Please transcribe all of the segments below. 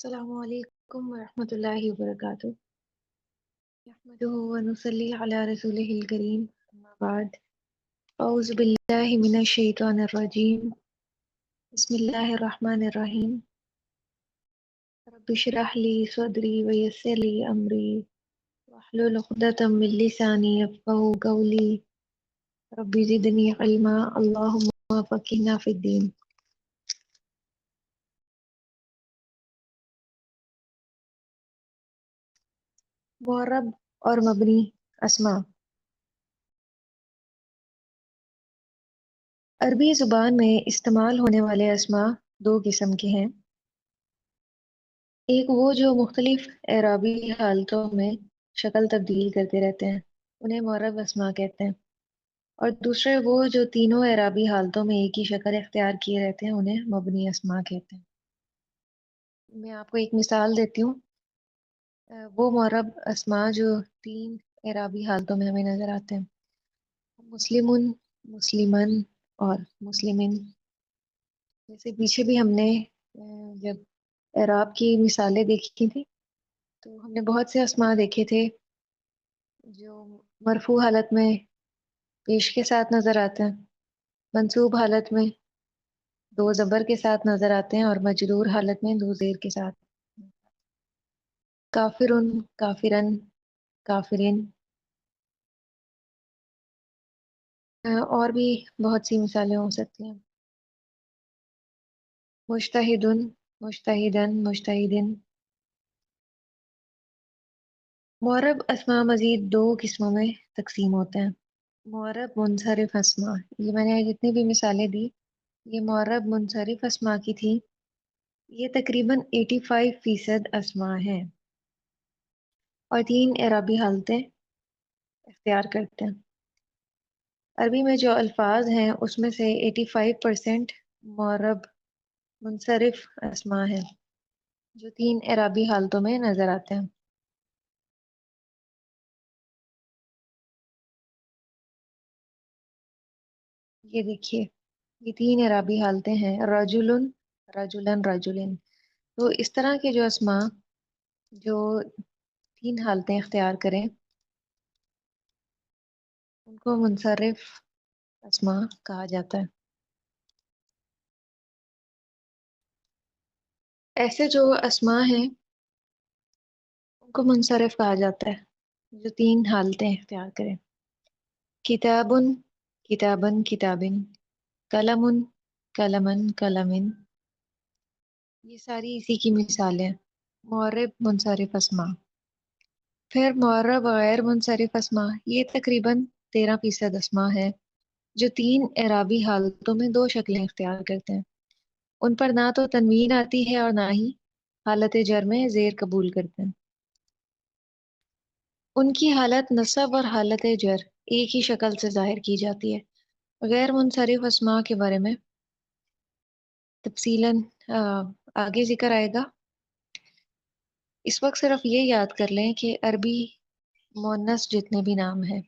السلام علیکم ورحمۃ اللہ وبرکاتہ نحمدہ ونصلی علی رسولہ الکریم اما بعد اعوذ باللہ من الشیطان الرجیم بسم اللہ الرحمن الرحیم رب اشرح لی صدری ویسر لی امری واحلل عقدۃ من لسانی یفقہوا قولی رب زدنی علما اللہم فقہنا فی الدین۔ معرب اور مبنی اسماء۔ عربی زبان میں استعمال ہونے والے اسماء دو قسم کے ہیں۔ ایک وہ جو مختلف اعرابی حالتوں میں شکل تبدیل کرتے رہتے ہیں، انہیں معرب اسماء کہتے ہیں، اور دوسرے وہ جو تینوں اعرابی حالتوں میں ایک ہی شکل اختیار کیے رہتے ہیں، انہیں مبنی اسماء کہتے ہیں۔ میں آپ کو ایک مثال دیتی ہوں۔ وہ معرب اسماء جو تین اعرابی حالتوں میں ہمیں نظر آتے ہیں، مسلمن، مسلمن اور مسلمن۔ جیسے پیچھے بھی ہم نے جب اعراب کی مثالیں دیکھی تھی تو ہم نے بہت سے اسماء دیکھے تھے جو مرفوع حالت میں پیش کے ساتھ نظر آتے ہیں، منصوب حالت میں دو زبر کے ساتھ نظر آتے ہیں، اور مجرور حالت میں دو زیر کے ساتھ۔ کافرن، کافرن، کافرین۔ اور بھی بہت سی مثالیں ہو سکتی ہیں۔ مجتہدن، مجتہدن، مجتہدن۔ معرب اسماء مزید دو قسموں میں تقسیم ہوتے ہیں۔ معرب منصرف اسماء، یہ میں نے جتنی بھی مثالیں دی یہ معرب منصرف اسماء کی تھی۔ یہ تقریباً 85% اسماء ہیں اور تین اعرابی حالتیں اختیار کرتے ہیں۔ عربی میں جو الفاظ ہیں اس میں سے 85% معرب منصرف اسماء ہیں جو تین اعرابی حالتوں میں نظر آتے ہیں۔ یہ دیکھیے، یہ تین اعرابی حالتیں ہیں، رجلن، رجلن، رجلن۔ تو اس طرح کے جو اسماء جو تین حالتیں اختیار کریں ان کو منصرف اسماء کہا جاتا ہے۔ ایسے جو اسماء ہیں ان کو منصرف کہا جاتا ہے جو تین حالتیں اختیار کریں۔ کتابن، کتابن، کتابن۔ قلمن، قلمن، قلمن۔ یہ ساری اسی کی مثالیں ہیں، معرب منصرف اسماء۔ پھر معرب غیر منصرف اسماء، یہ تقریباً 13% اسماء ہے جو تین اعرابی حالتوں میں دو شکلیں اختیار کرتے ہیں۔ ان پر نہ تو تنوین آتی ہے اور نہ ہی حالت جر میں زیر قبول کرتے ہیں۔ ان کی حالت نصب اور حالت جر ایک ہی شکل سے ظاہر کی جاتی ہے۔ غیر منصرف اسماء کے بارے میں تفصیلاً آگے ذکر آئے گا۔ اس وقت صرف یہ یاد کر لیں کہ عربی مؤنث جتنے بھی نام ہیں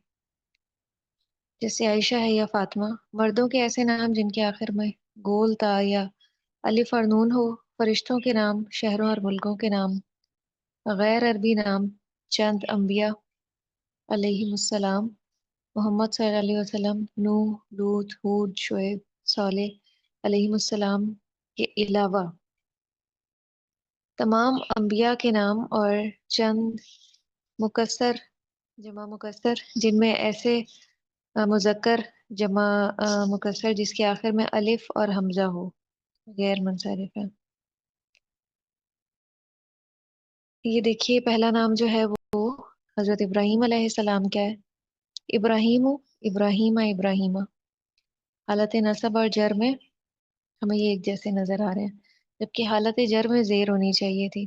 جیسے عائشہ ہے یا فاطمہ، مردوں کے ایسے نام جن کے آخر میں گول تا یا الف اور نون ہو، فرشتوں کے نام، شہروں اور ملکوں کے نام، غیر عربی نام، چند انبیاء علیہم السلام، محمد صلی اللہ علیہ وسلم، نوح، لوط، ہود، شعیب، صالح علیہم السلام کے علاوہ تمام انبیاء کے نام اور چند مکسر، جمع مکسر جن میں ایسے مذکر جمع مکسر جس کے آخر میں الف اور حمزہ ہو، غیر منصرف ہے۔ یہ دیکھیے پہلا نام جو ہے وہ حضرت ابراہیم علیہ السلام کیا ہے؟ ابراہیم، ابراہیمہ، ابراہیمہ۔ حالت نصب اور جر میں ہمیں یہ ایک جیسے نظر آ رہے ہیں، جبکہ حالت جر میں زیر ہونی چاہیے تھی۔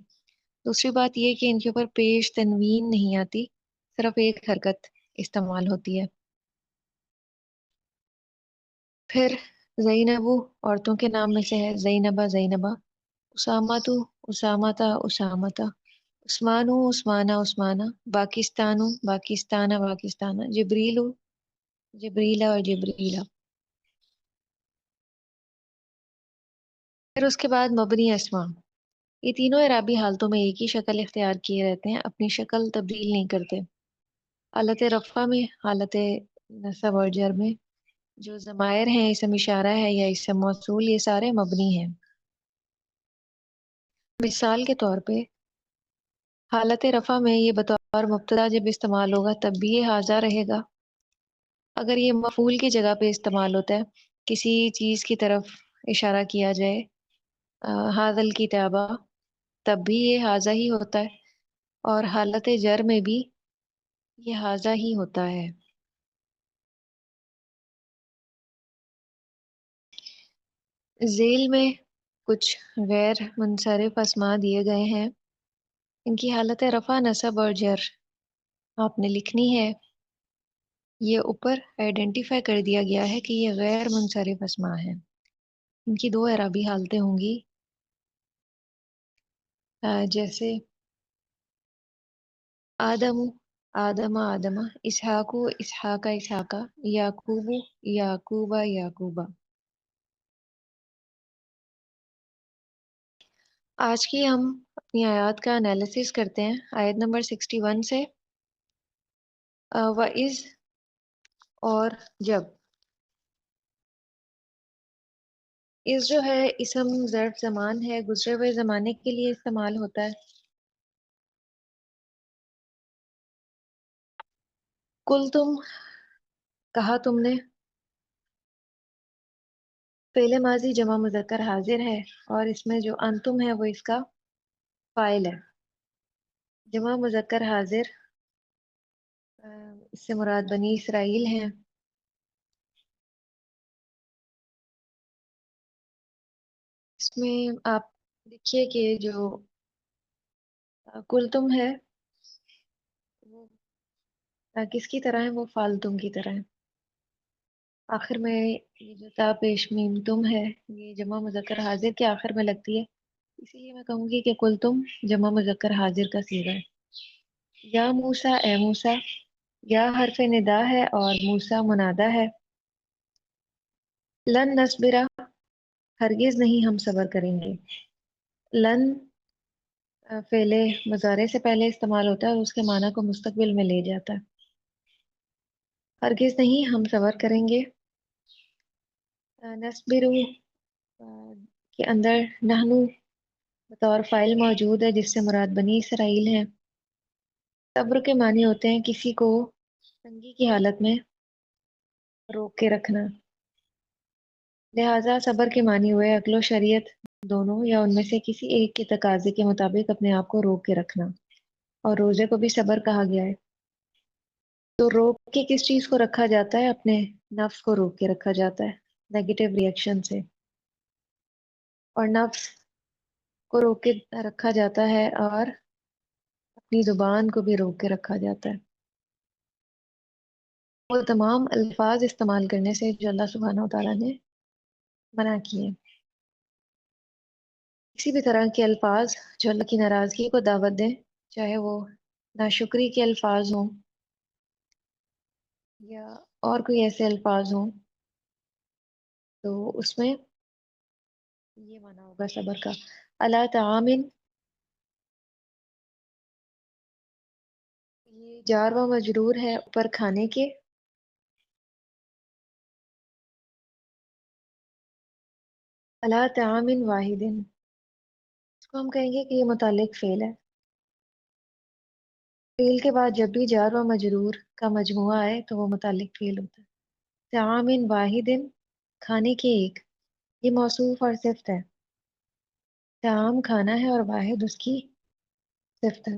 دوسری بات یہ کہ ان کے اوپر پیش تنوین نہیں آتی، صرف ایک حرکت استعمال ہوتی ہے۔ پھر زینب عورتوں کے نام میں سے ہے، زینبہ، زینبہ۔ اسامۃ، اسامۃ، اسامۃ۔ عثمان، عثمانہ، عثمانہ۔ پاکستان، پاکستانہ، پاکستانہ۔ جبریل، جبریلہ اور جبریلہ۔ پھر اس کے بعد مبنی اسماء۔ یہ تینوں اعرابی حالتوں میں ایک ہی شکل اختیار کیے رہتے ہیں، اپنی شکل تبدیل نہیں کرتے۔ حالت رفع میں، حالت نصب اور جر میں جو ضمائر ہیں، اسم اشارہ ہے یا اسم موصول، یہ سارے مبنی ہیں۔ مثال کے طور پہ حالت رفع میں یہ بطور مبتدا جب استعمال ہوگا تب بھی یہ حاضہ رہے گا۔ اگر یہ مفعول کی جگہ پہ استعمال ہوتا ہے، کسی چیز کی طرف اشارہ کیا جائے، حاضل الکتابہ، تب بھی یہ حاضہ ہی ہوتا ہے، اور حالت جر میں بھی یہ حاضہ ہی ہوتا ہے۔ ذیل میں کچھ غیر منصرف اسماء دیے گئے ہیں، ان کی حالت رفع، نصب اور جر آپ نے لکھنی ہے۔ یہ اوپر آئیڈینٹیفائی کر دیا گیا ہے کہ یہ غیر منصرف اسماء ہیں، ان کی دو اعرابی حالتیں ہوں گی، جیسے آدم، آدم آدم، اسحاق اسحاق اسحاق، یعقوب یعقوب یعقوب۔ آج کی ہم اپنی آیات کا انالیسس کرتے ہیں آیت نمبر 61 سے۔ وَإِذْ اور جب۔ اس جو ہے اسم ظرف زمان ہے، گزرے ہوئے زمانے کے لیے استعمال ہوتا ہے۔ کل تم، کہا تم نے، فعل ماضی جمع مذکر حاضر ہے، اور اس میں جو انتم ہے وہ اس کا فاعل ہے۔ جمع مذکر حاضر، اس سے مراد بنی اسرائیل ہیں۔ اس میں آپ دیکھیے کہ جو کل تم ہے وہ کس کی طرح ہے، وہ فعل تم کی طرح ہے۔ آخر میں یہ جو تا پیش میم تم ہے، یہ جمع مذکر حاضر کے آخر میں لگتی ہے، اسی لیے میں کہوں گی کہ کل تم جمع مذکر حاضر کا صیغہ ہے۔ یا موسیٰ، اے موسیٰ، یا حرف ندا ہے اور موسیٰ منادہ ہے۔ لن نصبرا، ہرگز نہیں ہم صبر کریں گے۔ لن فعل مضارع سے پہلے استعمال ہوتا ہے اور اس کے معنی کو مستقبل میں لے جاتا ہے۔ ہرگز نہیں ہم صبر کریں گے۔ نصبرو کے اندر نحنو بطور فائل موجود ہے، جس سے مراد بنی اسرائیل ہیں۔ صبر کے معنی ہوتے ہیں کسی کو تنگی کی حالت میں روک کے رکھنا، لہٰذا صبر کے معنی ہوئے عقل و شریعت دونوں یا ان میں سے کسی ایک کے تقاضے کے مطابق اپنے آپ کو روک کے رکھنا، اور روزے کو بھی صبر کہا گیا ہے۔ تو روک کے کس چیز کو رکھا جاتا ہے؟ اپنے نفس کو روک کے رکھا جاتا ہے نیگیٹو ریئیکشن سے، اور نفس کو روک کے رکھا جاتا ہے اور اپنی زبان کو بھی روک کے رکھا جاتا ہے۔ وہ تمام الفاظ استعمال کرنے سے جو اللہ سبحانہ وتعالیٰ نے منع کیے، کسی بھی طرح کے الفاظ جو اللہ کی ناراضگی کو دعوت دیں، چاہے وہ ناشکری کے الفاظ ہوں یا اور کوئی ایسے الفاظ ہوں، تو اس میں یہ معنی ہوگا صبر کا۔ اللہ تعامن، یہ جار و مجرور ہے اوپر کھانے کے۔ اللہ تعامن واحد، اس کو ہم کہیں گے کہ یہ متعلق فعل ہے۔ فعل کے بعد جب بھی جار و مجرور کا مجموعہ آئے تو وہ متعلق فعل ہوتا ہے۔ تعامن واحد، کھانے کے ایک، یہ موصوف اور صفت ہے۔ طعام کھانا ہے اور واحد اس کی صفت ہے،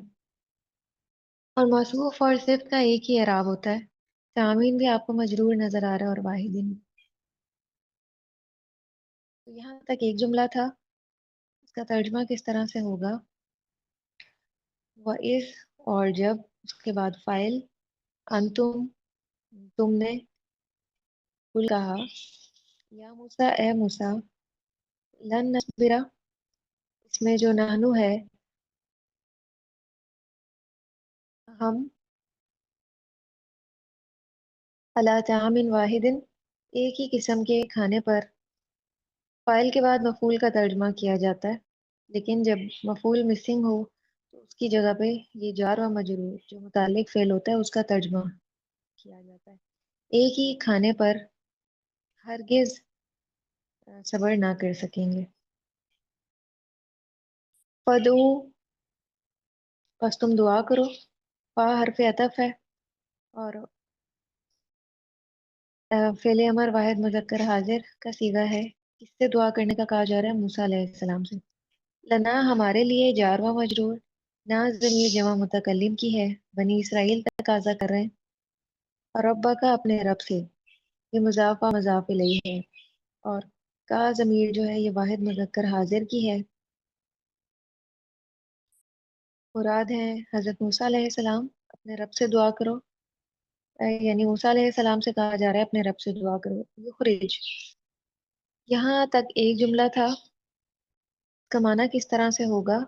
اور موصوف اور صفت کا ایک ہی اعراب ہوتا ہے۔ تعامین بھی آپ کو مجرور نظر آ رہا ہے اور واحدین۔ تو یہاں تک ایک جملہ تھا، اس کا ترجمہ کس طرح سے ہوگا؟ وَإِذْ اور جب، اس کے بعد فاعل، انتم تم نے، کل کہا، یا موسیٰ اے موسیٰ، لن نصبرا اس میں جو نحنو ہے، ہم، علی طعام واحد ایک ہی قسم کے کھانے پر، فاعل کے بعد مفعول کا ترجمہ کیا جاتا ہے، لیکن جب مفعول مسنگ ہو تو اس کی جگہ پہ یہ جار و مجرور جو متعلق فعل ہوتا ہے اس کا ترجمہ کیا جاتا ہے۔ ایک ہی کھانے پر ہرگز صبر نہ کر سکیں گے۔ فدعو، بس تم دعا کرو۔ فا حرف عطف ہے اور فعل امر واحد مذکر حاضر کا صیغہ ہے۔ کس سے دعا کرنے کا کہا جا رہا ہے؟ موسیٰ علیہ السلام سے۔ لنا ہمارے لیے جار و مجرور، نہ ضمیر جمع متکلم کی ہے، بنی اسرائیل تقاضا کر رہے ہیں، اور ربا کا اپنے رب سے، یہ مضاف و مضاف الیہ ہے، اور کا ضمیر جو ہے یہ واحد مذکر حاضر کی ہے۔ مراد ہے حضرت موسیٰ علیہ السلام، اپنے رب سے دعا کرو، یعنی موسیٰ علیہ السلام سے کہا جا رہا ہے اپنے رب سے دعا کرو۔ یخرج، یہاں تک ایک جملہ تھا، اس کا معنی کس طرح سے ہوگا؟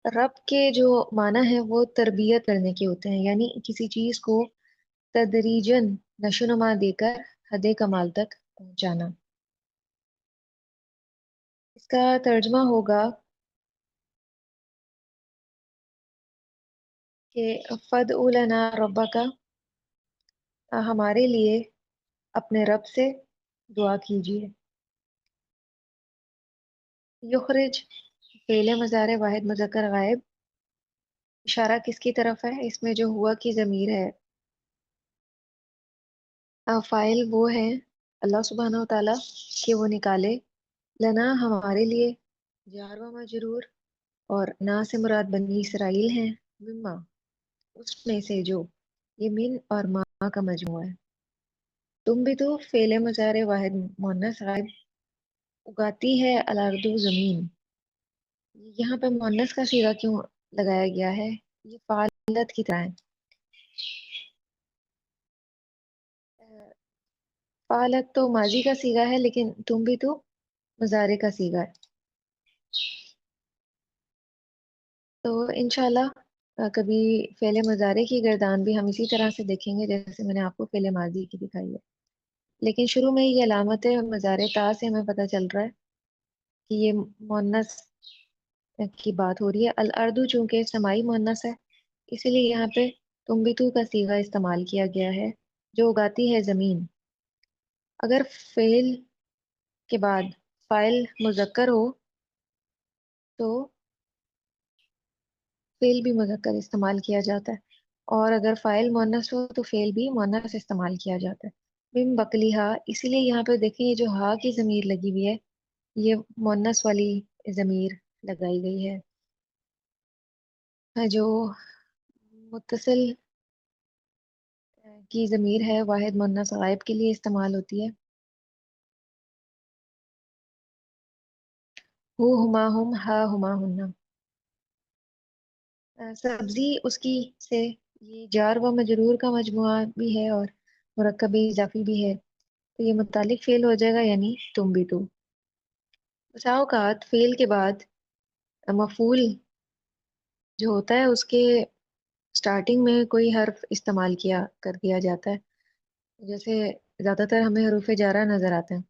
رب کے جو معنی ہے وہ تربیت کرنے کے ہوتے ہیں، یعنی کسی چیز کو تدریجن نشو نما دے کر حد کمال تک پہنچانا۔ اس کا ترجمہ ہوگا کہ فدع لنا ربک، ہمارے لیے اپنے رب سے دعا کیجیے۔ یخرج فعل مضارع واحد مذکر غائب، اشارہ کس کی طرف ہے؟ اس میں جو ہوا کی ضمیر ہے، فاعل وہ ہے اللہ سبحانہ و تعالیٰ کہ وہ نکالے، لنا ہمارے لیے، جار و مجرور، اور نا سے مراد بنی اسرائیل ہیں، مما اس میں سے جو، یہ من اور ما کا مجموعہ ہے۔ تم بھی تو فعل مضارع واحد مؤنث غائب، اگاتی ہے الارض زمین، یہاں پہ مؤنث کا صیغہ کیوں لگایا گیا ہے؟ یہ فعالت کی طرح ہے۔ فعالت تو ماضی کا صیغہ ہے، لیکن تم بھی تو مضارع کا صیغہ ہے۔ تو انشاءاللہ کبھی فعل مضارع کی گردان بھی ہم اسی طرح سے دیکھیں گے جیسے میں نے آپ کو فعل ماضی کی دکھائی ہے، لیکن شروع میں یہ علامت مضارع تا سے ہمیں پتہ چل رہا ہے کہ یہ مؤنث کی بات ہو رہی ہے۔ الاردو چونکہ سماعی مؤنث ہے، اسی لیے یہاں پہ تم بھی تو کا صیغہ استعمال کیا گیا ہے جو اگاتی ہے زمین۔ اگر فعل کے بعد فاعل مذکر ہو تو فعل بھی مذکر استعمال کیا جاتا ہے، اور اگر فاعل مؤنث ہو تو فعل بھی مؤنث استعمال کیا جاتا ہے۔ من بقلیہا، اسی لیے یہاں پہ دیکھیں یہ جو ہا کی ضمیر لگی ہوئی ہے یہ مؤنث والی ضمیر لگائی گئی ہے، جو متصل کی ضمیر ہے واحد مؤنث غائب کے لیے استعمال ہوتی ہے۔ ہو ہما ہم ہا ہما ہنہ، سبزی اس کی سے، یہ جار و مجرور کا مجموعہ بھی ہے اور مرکب اضافی بھی ہے، تو یہ متعلق فعل ہو جائے گا، یعنی تم بھی تو۔ بسا اوقات فعل کے بعد مفعول جو ہوتا ہے اس کے سٹارٹنگ میں کوئی حرف استعمال کیا کر دیا جاتا ہے، جیسے زیادہ تر ہمیں حروف جارہ نظر آتے ہیں،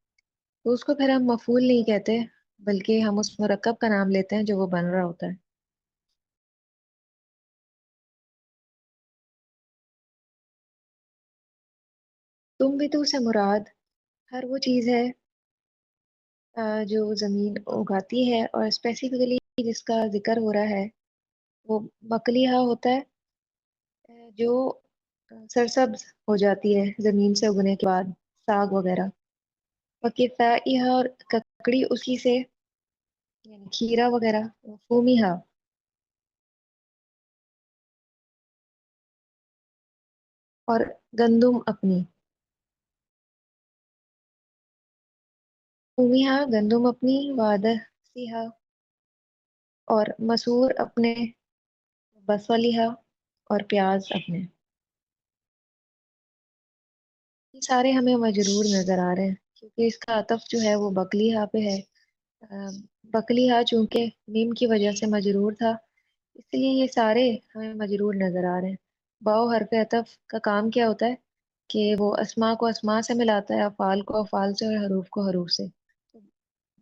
تو اس کو پھر ہم مفعول نہیں کہتے بلکہ ہم اس مرکب کا نام لیتے ہیں جو وہ بن رہا ہوتا ہے۔ تم بھی تو سے مراد ہر وہ چیز ہے جو زمین اگاتی ہے، اور اسپیسیفکلی جس کا ذکر ہو رہا ہے وہ بقلیہ ہوتا ہے، جو سرسبز ہو جاتی ہے زمین سے اگنے کے بعد، ساگ وغیرہ۔ وکفائیہ، اور ککڑی اسی سے، یعنی کھیرا وغیرہ۔ فومیہا، اور گندم اپنی۔ فومیہا گندم اپنی، وعدہ سیہا، اور مسور اپنے، بسلیہا، اور پیاز اپنے۔ یہ سارے ہمیں مجرور نظر آ رہے ہیں کیونکہ اس کا عطف جو ہے وہ بقلیہا پہ ہے۔ بقلیہا چونکہ میم کی وجہ سے مجرور تھا، اس لیے یہ سارے ہمیں مجرور نظر آ رہے ہیں۔ باؤ حرف عطف کا کام کیا ہوتا ہے کہ وہ اسما کو اسما سے ملاتا ہے، افعال کو افعال سے، اور حروف کو حروف سے۔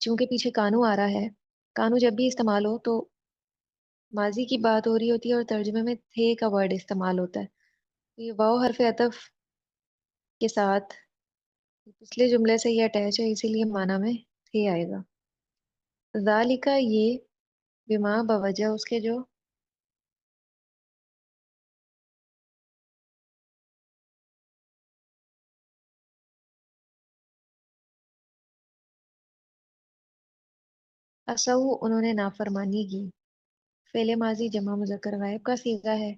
چونکہ پیچھے کانو آ رہا ہے، کانو جب بھی استعمال ہو تو ماضی کی بات ہو رہی ہوتی ہے اور ترجمے میں تھے کا ورڈ استعمال ہوتا ہے. تو یہ واو حرف عطف کے ساتھ پچھلے جملے سے یہ اٹیچ ہے، اسی لیے معنی میں تھے آئے گا. ذالکہ یہ، بما بوجہ اس کے جو، اسو انہوں نے نافرمانی کی. فعل ماضی جمع مذکر غائب کا صیغہ ہے.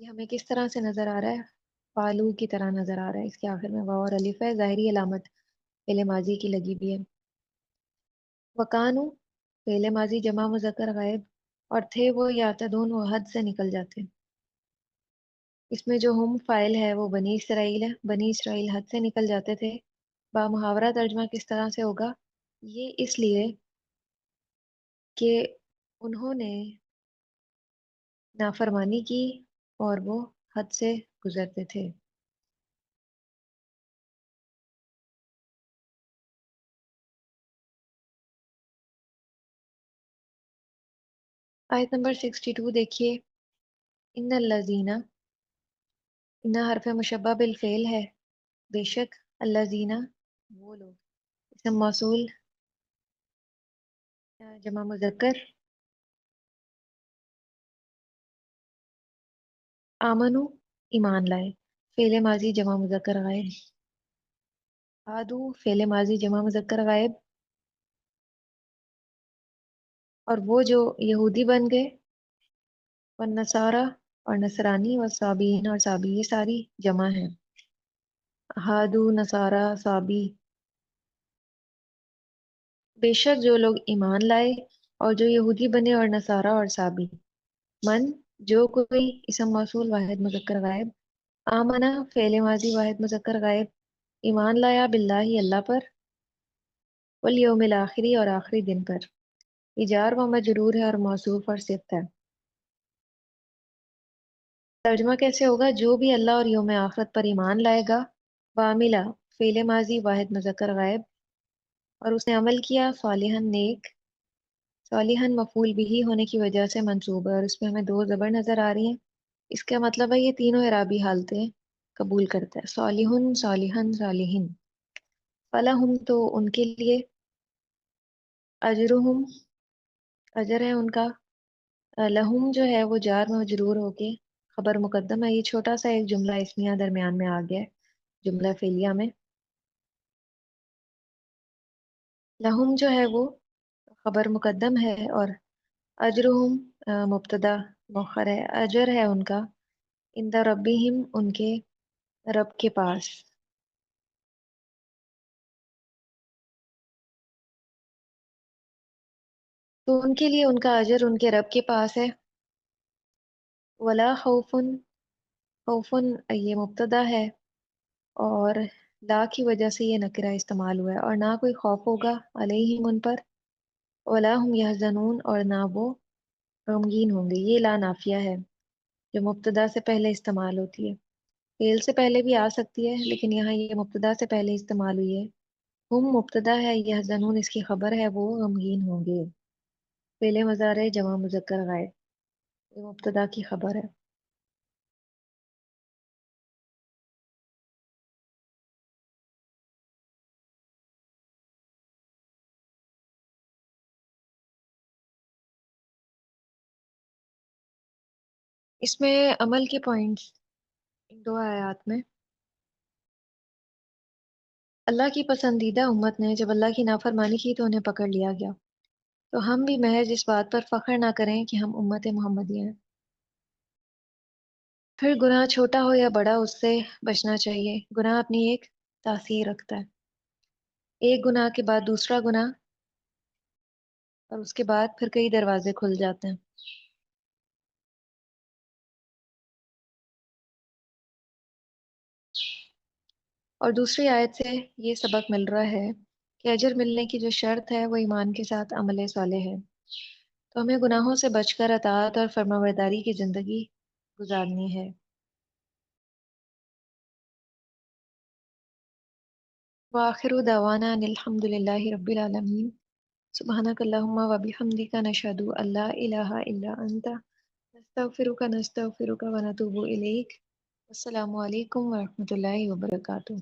یہ ہمیں کس طرح سے نظر آ رہا ہے؟ فالو کی طرح نظر آ رہا ہے. اس کے آخر میں واو اور الف ہے، ظاہری علامت فعل ماضی کی لگی بھی ہے. وکانو فعل ماضی جمع مذکر غائب، اور تھے وہ یعتدون، وہ حد سے نکل جاتے. اس میں جو ہم فائل ہے وہ بنی اسرائیل ہے. بنی اسرائیل حد سے نکل جاتے تھے. با محاورہ ترجمہ کس طرح سے ہوگا؟ یہ اس لیے کہ انہوں نے نافرمانی کی اور وہ حد سے گزرتے تھے. آیت نمبر 62 دیکھیے. ان الذین، ان حرف مشبہ بالفعل ہے. بے شک الذین وہ لوگ، اسم موصول جمع مذکر. آمنو ایمان لائے، فعل ماضی جمع مذکر غائب. عادو فعل ماضی جمع مذکر غائب. اور وہ جو یہودی بن گئے. والنصارى اور نصرانی، والصابئین اور صابی، یہ ساری جمع ہیں. ہادو، نصارہ، صابی. بے شک جو لوگ ایمان لائے اور جو یہودی بنے اور نصارہ اور صابی. من جو کوئی، اسم موصول واحد مذکر غائب. آمنہ فعل ماضی واحد مذکر غائب. ایمان لایا باللہ اللہ پر. والیوم الآخری اور آخری دن پر. یہ جار و مجرور ہے اور موصوف اور صفت ہے. ترجمہ کیسے ہوگا؟ جو بھی اللہ اور یوم آخرت پر ایمان لائے گا. وعملہ فعل ماضی واحد مذکر غائب، اور اس نے عمل کیا صالحاً نیک. صالحاً مفعول بھی ہونے کی وجہ سے منصوب ہے، اور اس میں ہمیں دو زبر نظر آ رہی ہیں. اس کا مطلب ہے یہ تینوں اعرابی حالتیں قبول کرتا ہے. صالحن، صالحاً، صالحین. فلہم تو ان کے لیے، اجرہم اجر ہے ان کا. لہم جو ہے وہ جار میں مجرور ہو کے خبر مقدم ہے. یہ چھوٹا سا ایک جملہ اسمیہ درمیان میں آ گیا ہے جملہ فعلیہ میں. لہم جو ہے وہ خبر مقدم ہے، اور اجرہم مبتدا مؤخر ہے. اجر ہے ان کا عند ربہم ان کے رب کے پاس. تو ان کے لیے ان کا اجر ان کے رب کے پاس ہے. ولا خوف، خوفن یہ مبتدا ہے اور لا کی وجہ سے یہ نکرہ استعمال ہوا ہے. اور نہ کوئی خوف ہوگا علیہم ان پر. ولا ہم یحزنون اور نہ وہ غمگین ہوں گے. یہ لا نافیہ ہے جو مبتدا سے پہلے استعمال ہوتی ہے. فعل سے پہلے بھی آ سکتی ہے لیکن یہاں یہ مبتدا سے پہلے استعمال ہوئی ہے. ہم مبتدا ہے، یحزنون اس کی خبر ہے، وہ غمگین ہوں گے. فعل مضارع جمع مذکر غائب، یہ مبتدا کی خبر ہے. اس میں عمل کے پوائنٹس ان دو آیات میں. اللہ کی پسندیدہ امت نے جب اللہ کی نافرمانی کی تو انہیں پکڑ لیا گیا. تو ہم بھی محض اس بات پر فخر نہ کریں کہ ہم امت محمدی ہیں. پھر گناہ چھوٹا ہو یا بڑا اس سے بچنا چاہیے. گناہ اپنی ایک تاثیر رکھتا ہے. ایک گناہ کے بعد دوسرا گناہ، اور اس کے بعد پھر کئی دروازے کھل جاتے ہیں. اور دوسری آیت سے یہ سبق مل رہا ہے کہ اجر ملنے کی جو شرط ہے وہ ایمان کے ساتھ عمل صالح ہے. تو ہمیں گناہوں سے بچ کر اطاعت اور فرمانبرداری کی زندگی گزارنی ہے. وآخر دعوانا ان الحمد للہ رب العالمین. سبحانک اللہم و بحمدک نشہد ان لا الہ الا انت نستغفرک و نتوب الیک۔ السلام علیکم ورحمۃ اللہ وبرکاتہ۔